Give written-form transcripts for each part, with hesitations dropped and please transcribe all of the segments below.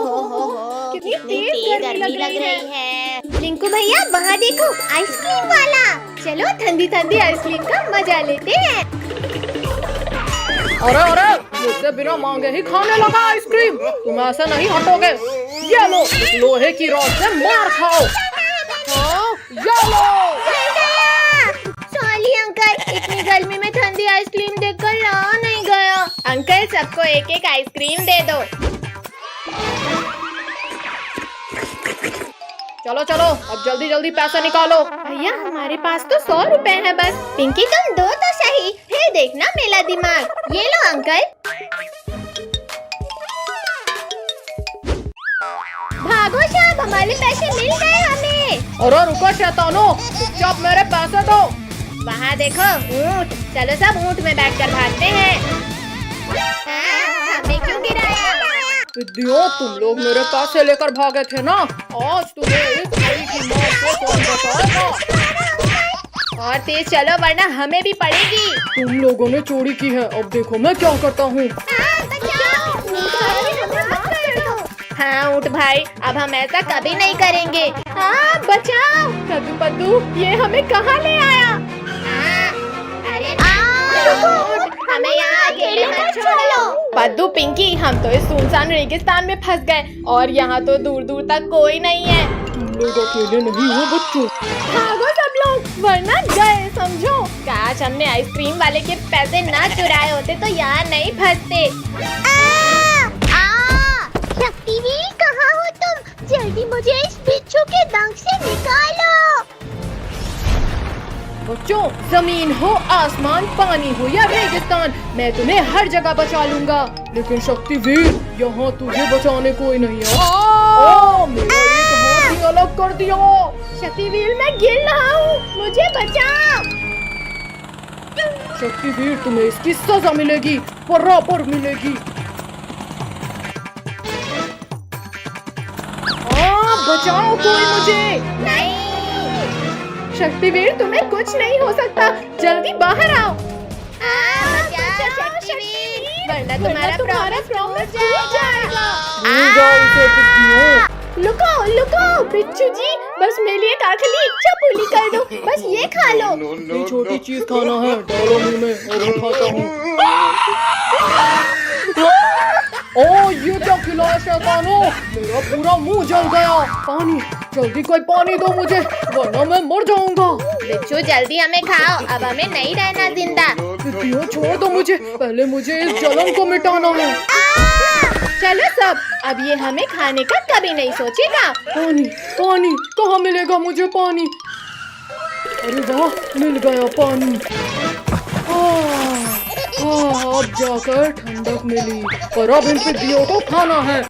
हो कितनी तेज गर्मी लग रही है। रिंकू भैया वहाँ देखो आइसक्रीम वाला, चलो ठंडी ठंडी आइसक्रीम का मजा लेते हैं। अरे अरे, मुझसे बिना मांगे ही खाने लगा आइसक्रीम, तुम ऐसे नहीं हटोगे। ये लो, इस लोहे की रॉड से मार खाओ। हाँ, ये लो। सॉरी अंकल, इतनी गर्मी में ठंडी आइसक्रीम देखकर रहा नहीं गया। अंकल सबको एक एक आइसक्रीम दे दो। चलो चलो, अब जल्दी जल्दी पैसा निकालो। भैया हमारे पास तो 100 रुपए है बस। पिंकी तुम दो तो सही, फिर देखना मेरा दिमाग। ये लो अंकल। भागो साहब, हमारे पैसे मिल गए हमें। अरे रुको शैतानो, चुपचाप मेरे पैसे दो। वहाँ देखो ऊँट, चलो सब ऊँट में बैठकर भागते हैं। हमें क्यों गिराया? विद्यो, तुम लोग मेरे पैसे लेकर भागे थे ना, आज तुम्हें इस भाई की मौत से कौन बचाएगा? और तेज चलो वरना हमें भी पड़ेगी। तुम लोगों ने चोरी की है, अब देखो मैं क्या करता हूँ। हाँ ऊँट भाई, अब हम ऐसा कभी नहीं करेंगे। हाँ बचाओ। कद्दू पद्दू, ये हमें कहाँ ले आया? अरे हमें यहाँ अकेले मत छोड़ो। पद्दू पिंकी, हम तो इस सुनसान रेगिस्तान में फंस गए और यहाँ तो दूर दूर तक कोई नहीं है। तुम लोग अकेले नहीं हो बच्चों। भागो सब लोग, वरना गए समझो। काश हमने आइसक्रीम वाले के पैसे ना चुराए होते तो यहाँ नहीं फंसते। शक्तिवीर कहाँ हो तुम? जल्दी मुझे इस बिच्छू के डंक से निकालो। बच्चों, जमीन हो आसमान, पानी हो या रेगिस्तान, मैं तुम्हें हर जगह बचा लूंगा। लेकिन शक्तिवीर, यहाँ तुझे बचाने कोई नहीं है। मेरा एक हाथ ही अलग कर दिया। शक्तिवीर मैं गिर रहा हूँ, मुझे बचाओ। शक्तिवीर, तुम्हें इसकी सजा मिलेगी, बराबर मिलेगी। बचाओ कोई मुझे। नहीं शक्तिवीर, तुम्हें कुछ नहीं हो सकता, जल्दी बाहर आओ। वरना तुम्हारा प्रॉमिस टूट जाएगा। लुको लुको बिच्छू जी, बस मेरे लिए एक आखिरी इच्छा पूरी कर दो, बस ये खा लो। ये छोटी चीज खाना है, डालो मुंह में और मैं खाता हूँ। ओ ये क्या खिलाया शैतानो, मेरा पूरा मुंह जल गया। पानी, जल्दी कोई पानी दो मुझे, वरना मैं मर जाऊंगा। बिच्छू जल्दी हमें खाओ, अब हमें नहीं रहना जिंदा। क्यों छोड़ दो मुझे, पहले मुझे इस जलन को मिटाना है। चलो सब, अब ये हमें खाने का कभी नहीं सोचेगा। पानी पानी, कहाँ मिलेगा मुझे पानी? अरे वाह, मिल गया पानी। अब जाकर ठंडक मिली, पर अब इन पिद्दियों को खाना है।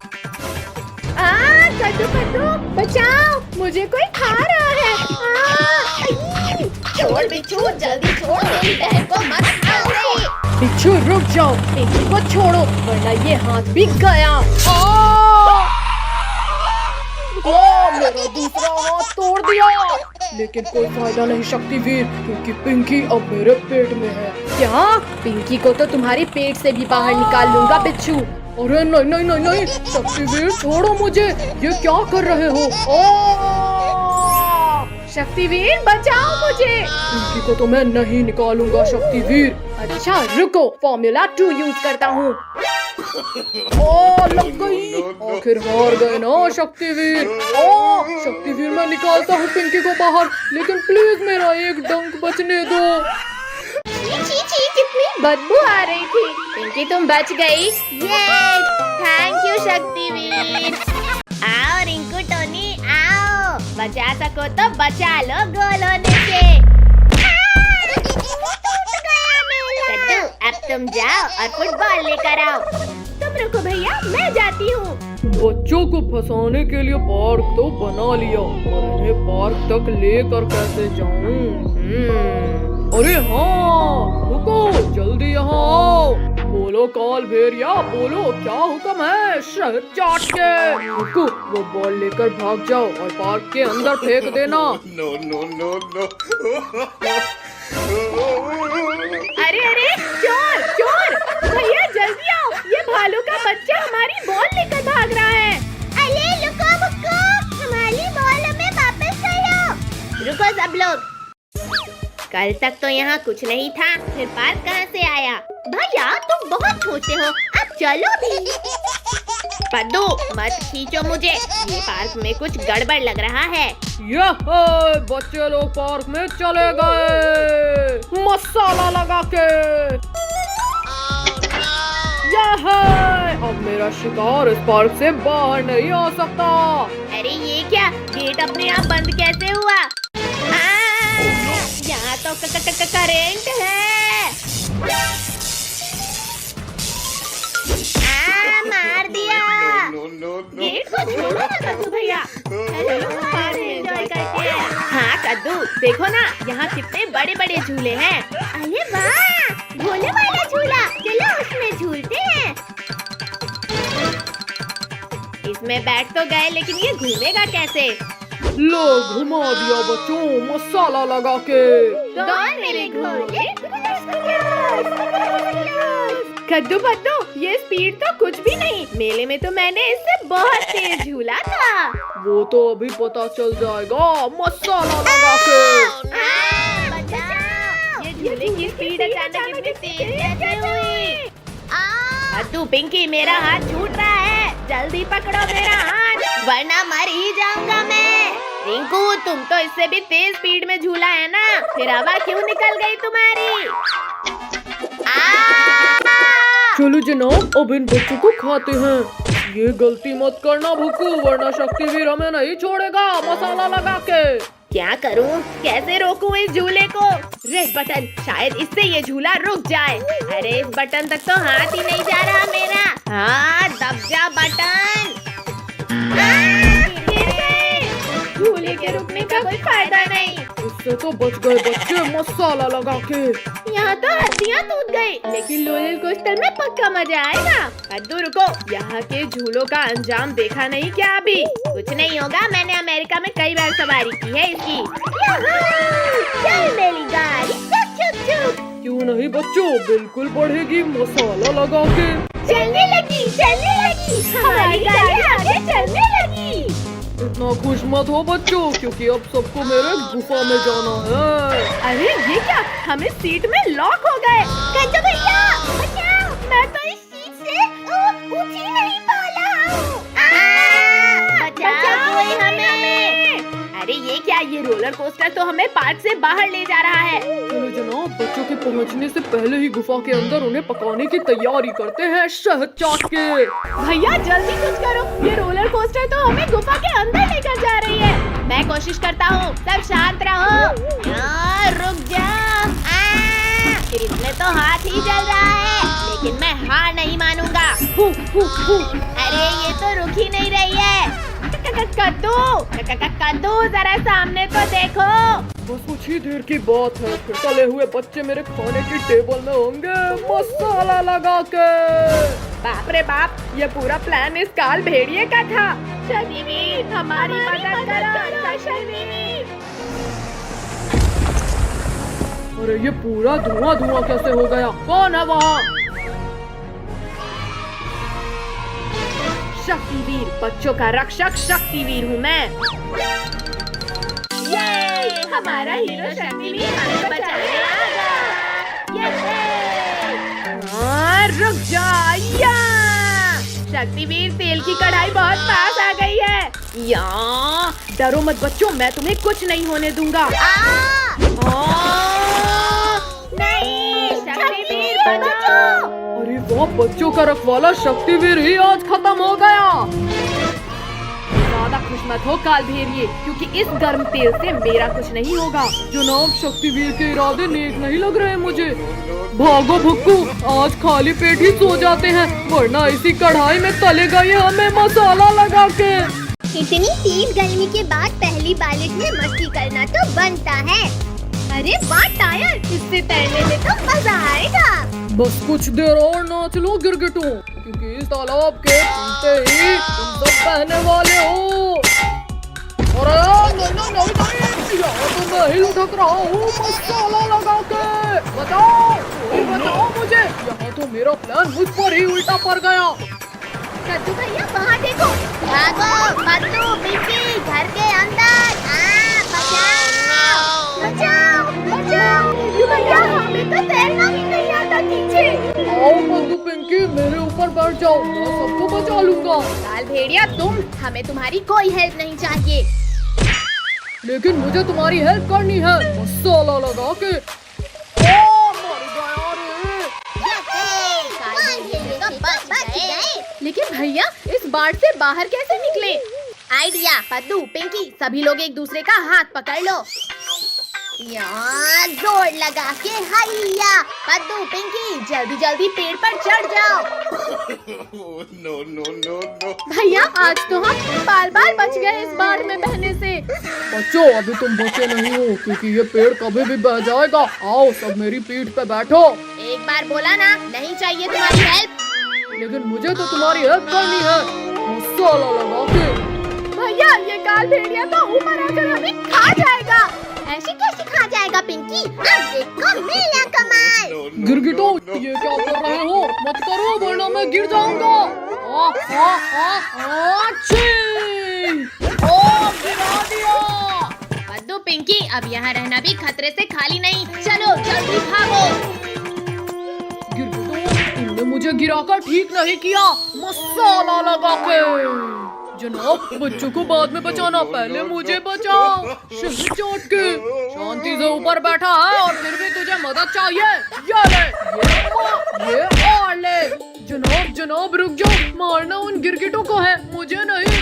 कद्दू कद्दू बचाओ, मुझे कोई खा रहा है। छोड़ बिच्छू, जल्दी छोड़, मेरी बहन को मत खाओ। बिच्छू रुक जाओ, पिंकी को छोड़ो, वरना ये हाथ भी गया। मेरा दूसरा हाथ तोड़ दिया, लेकिन कोई फायदा नहीं शक्तिवीर, क्योंकि पिंकी अब मेरे पेट में है। क्या? पिंकी को तो तुम्हारे पेट से भी बाहर निकाल लूंगा बिच्छू। अरे नहीं नहीं नहीं नहीं, शक्तिवीर छोड़ो मुझे, ये क्या कर रहे हो? शक्तिवीर बचाओ मुझे। पिंकी को तो मैं नहीं निकालूंगा शक्तिवीर। अच्छा रुको, फॉर्मूला 2 यूज करता हूँ। लग गई, आखिर हार गए ना शक्तिवीर। शक्तिवीर मैं निकालता हूँ पिंकी को बाहर, लेकिन प्लीज मेरा एक डंक बचने दो। छी कितनी बदबू आ रही थी। पिंकी तुम बच गई, ये थैंक यू शक्तिवीर। आओ रिंकू टोनी आओ, बचा सको तो बचा लो गोल होने से। कद्दू अब तुम जाओ और फुटबॉल लेकर आओ। तुम रुको भैया, मैं जाती हूँ। बच्चों को फंसाने के लिए पार्क तो बना लिया, और इन्हें पार्क तक लेकर कैसे जाऊँ? अरे हाँ, रुको, जल्दी यहाँ आओ। बोलो काल भेड़िया, बोलो क्या हुक्म है? शहर चाट के। रुको, वो बॉल लेकर भाग जाओ और पार्क के अंदर फेंक देना। No no no no. अरे अरे चोर चोर, भैया जल्दी आओ, ये भालू का बच्चा हमारी बॉल लेकर भाग रहा है। कल तक तो यहाँ कुछ नहीं था, फिर पार्क कहाँ से आया? भैया तुम बहुत छोटे हो, अब चलो भी। पद्दू मत खींचो मुझे, ये पार्क में कुछ गड़बड़ लग रहा है। यह बच्चे लोग पार्क में चले गए मसाला लगा के। यह अब मेरा शिकार इस पार्क से बाहर नहीं आ सकता। अरे ये क्या, गेट अपने आप बंद कैसे हुआ? यहाँ तो करेंट है। मार दिया। गेट को छोड़ो ना कद्दू भैया, एंजॉय करते हैं। हाँ कद्दू देखो ना, यहाँ कितने बड़े बड़े झूले हैं। अरे वाह, झूले वाला झूला, चलो उसमें झूलते हैं। इसमें बैठ तो गए, लेकिन ये घूमेगा कैसे? लो घुमा दिया बच्चों मसाला लगा के। मेरे घोड़े। कद्दू पद्दू, ये स्पीड तो कुछ भी नहीं, मेले में तो मैंने इससे बहुत तेज झूला था। वो तो अभी पता चल जाएगा मसाला लगा के। ये झूले की स्पीड अचानक इतनी तेज कैसे हुई? कद्दू पिंकी, मेरा हाथ छूट रहा है, जल्दी पकड़ो मेरा हाथ वरना मर ही जाऊंगा मैं। रिंकू तुम तो इससे भी तेज स्पीड में झूला है ना, फिर हवा क्यों निकल गई तुम्हारी? चलो जनाब, अब इन बच्चों को खाते हैं। ये गलती मत करना भुक्कू, वरना शक्तिवीर हमें नहीं छोड़ेगा मसाला लगा के। क्या करूं, कैसे रोकूं इस झूले को? रेड बटन, शायद इससे ये झूला रुक जाए। अरे इस बटन तक तो हाथ ही नहीं जा रहा मेरा। हाँ दब जा बटन। झूले के रुकने का कोई फायदा नहीं। इससे तो बच गए बच्चे मसाला लगा के। यहाँ तो हड्डियाँ टूट गई, लेकिन रोलर कोस्टर में पक्का मजा आएगा। कद्दू रुको, यहाँ के झूलों का अंजाम देखा नहीं क्या अभी? कुछ नहीं होगा, मैंने अमेरिका में कई बार सवारी की है इसकी। चल मेरी गाड़ी, चुक चुक। क्यों नहीं बच्चों, बिल्कुल बढ़ेगी मसाला लगा के। चलने लगी, हमारी गाड़ी आगे चलने लगी। इतना खुश मत हो बच्चों, क्योंकि अब सबको मेरे गुफा में जाना है। अरे ये क्या, हम इस सीट में लॉक हो गए। कद्दू भैया बचाओ, मैं तो इस सीट से ऊंची नहीं पा रहा हूँ। बचाओ कोई हमें। अरे ये क्या, ये रोलर कोस्टर तो हमें पार्क से बाहर ले जा रहा है। चलो जनाब, बच्चों के पहुंचने से पहले ही गुफा के अंदर उन्हें पकाने की तैयारी करते हैं शहद चाट के। भैया जल्दी कुछ करो, ये रोलर कोस्टर तो हमें गुफा के अंदर लेकर जा रही है। मैं कोशिश करता हूँ, सब शांत रहो। रुक जा, इसमें तो हाथ ही जल रहा है, लेकिन मैं हार नहीं मानूंगा। अरे ये तो रुक ही नहीं रही है। कद्दू जरा सामने तो देखो। बस कुछ ही देर की बात है, फिर तले हुए बच्चे मेरे खाने की टेबल में होंगे मसाला लगा के। बाप रे बाप, ये पूरा प्लान इस काल भेड़िए का था। शक्तिवीर हमारी मदद करो, शक्तिवीर। अरे ये पूरा धुआं धुआं कैसे हो गया? कौन है वहाँ? शक्तिवीर, बच्चों का रक्षक शक्तिवीर हूँ मैं। ये हमारा हीरो शक्तिवीर हमें बचाने आ गया। रुक जा, शक्तिवीर तेल की कढ़ाई बहुत पास आ गई है। डरो मत बच्चों, मैं तुम्हें कुछ नहीं होने दूंगा। नहीं, शक्तिवीर बचाओ। अरे वो बच्चों का रखवाला शक्तिवीर ही आज खत्म हो गया। ज्यादा खुश मत हो काल भेड़िए, क्योंकि इस गर्म तेल से मेरा कुछ नहीं होगा। जनाब, शक्तिवीर के इरादे नेक नहीं लग रहे मुझे। भागो भुक्कू, आज खाली पेट ही सो जाते हैं, वरना इसी कढ़ाई में तलेगा ये हमें मसाला लगा के। इतनी तेज गर्मी के बाद पहली बारिश में मस्ती करना तो बनता है। अरे वाह टायर, इससे तैरने में तो मजा आएगा। बस कुछ देर और नाच लो गिरगिटों, क्योंकि इस तालाब के घूमते ही तुम सब बहने वाले हो। अरे यहाँ तो मैं ही लुढ़क रहा हूँ मसाला लगा के। बचाओ, कोई बचाओ मुझे, यहाँ तो मेरा प्लान मुझ पर ही उल्टा पड़ गया। कद्दू भैया वहाँ देखो, भागो कद्दू पिंकी, घर के अंदर। बचाओ बचाओ बचाओ। पिंकी मेरे ऊपर बैठ जाओ, मैं सबको बचा लूंगा। काल भेड़िया हमें तुम्हारी कोई हेल्प नहीं चाहिए। लेकिन मुझे तुम्हारी हेल्प करनी है, मसाला लगा के। ओ, मर गया रे। लेकिन भैया इस बाढ़ से बाहर कैसे निकले? आइडिया, पद्दू पिंकी सभी लोग एक दूसरे का हाथ पकड़ लो। यार जोर लगा के हैया। पद्दू पिंकी जल्दी जल्दी पेड़ पर चढ़ जाओ। No. भैया आज तो हम बाल बाल बच गए इस बाढ़ में बहने से। बच्चों अभी तुम बचे नहीं हो, क्योंकि ये पेड़ कभी भी बह जाएगा। आओ सब मेरी पीठ पे बैठो। एक बार बोला ना, नहीं चाहिए तुम्हारी हेल्प। लेकिन मुझे तो तुम्हारी हेल्प करनी है, मसाला लगा के। भैया ये काल भेड़िया तो ऊपर आकर हमें खा जाएगा। ऐसे कैसे खा जाएगा पिंकी? अब देखो मेरा कमाल। गिरगिटो ये क्या कर रहे हो? मत करो वरना मैं गिर जाऊंगा। ओ गिरा दिया। पद्दू पिंकी अब यहाँ रहना भी खतरे से खाली नहीं, चलो जल्दी भागो। गिरगिटो तुमने मुझे गिराकर ठीक नहीं किया, मसाला लगा के। जनाब बच्चों को बाद में बचाना, पहले मुझे बचाओ। शहर चोट के शांति से ऊपर बैठा है और फिर भी तुझे मदद चाहिए। ये और ले। जनाब रुक जाओ, मारना उन गिरगिटों को है, मुझे नहीं।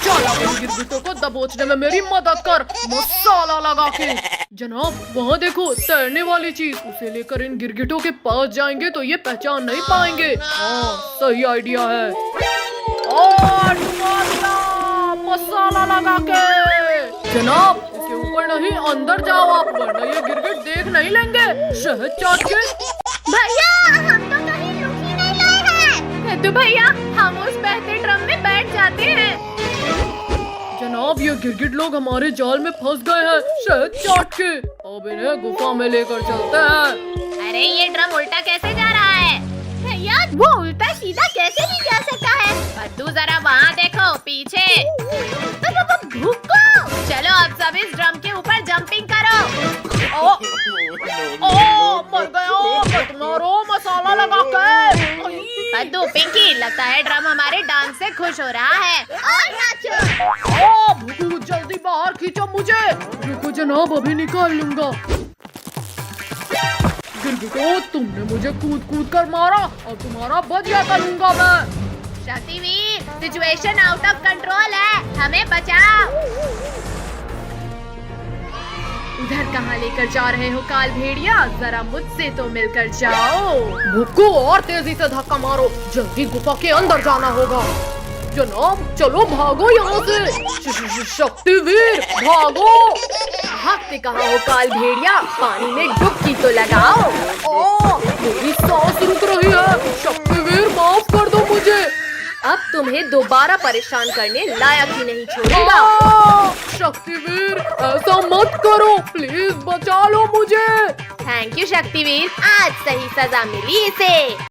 चला उन गिरगिटों को दबोचने में मेरी मदद कर, मसाला लगा के। जनाब वहाँ देखो तैरने वाली चीज, उसे लेकर इन गिरगिटों के पास जाएंगे तो ये पहचान नहीं पाएंगे। हाँ सही आइडिया है। और मसाला लगा के। जनाब इसके ऊपर नहीं, अंदर जाओ आप, वरना ये गिरगिट देख नहीं लेंगे। शहद चाट के। भैया हम तो कहीं रुक ही नहीं रहे हैं। तो भैया हम उस बहते ड्रम में बैठ जाते हैं। जनाब ये गिरगिट लोग हमारे जाल में फंस गए हैं, शहद चाट के। अब इन्हें गुफा में लेकर चलते हैं। अरे ये ड्रम उल्टा कैसे जा रहा है? भैया वो उल्टा सीधा कैसे नहीं जा सकता है? पद्दू जरा वहाँ देखो पीछे। भूखो। चलो अब सब इस ड्रम के ऊपर जंपिंग करो। ओ मर गया, मारो मसाला लगा के। पद्दू पिंकी लगता है ड्रम हमारे डांस से खुश हो रहा है। और नाचो। भूखू जल्दी बाहर खींचो मुझे। रुको जनाब अभी निकाल लूंगा। गिरगिटो तुमने मुझे कूद कूद कर मारा और तुम्हारा बदला करूंगा मैं। Shaktiveer situation out of control है, हमें बचाओ। उधर कहाँ लेकर जा रहे हो काल भेड़िया? जरा मुझसे तो मिलकर जाओ। भुक्कू और तेजी से धक्का मारो, जल्दी गुफा के अंदर जाना होगा। जनाब चलो भागो यहाँ से। शक्तिवीर भागो। भागते कहाँ हो काल भेड़िया? पानी में डुबकी तो लगाओ। मेरी सांस रुक रही है, शक्तिवीर माफ कर दो मुझे। अब तुम्हें दोबारा परेशान करने लायक ही नहीं छोड़ूंगा। शक्तिवीर ऐसा मत करो, प्लीज बचा लो मुझे। थैंक यू शक्तिवीर, आज सही सजा मिली इसे।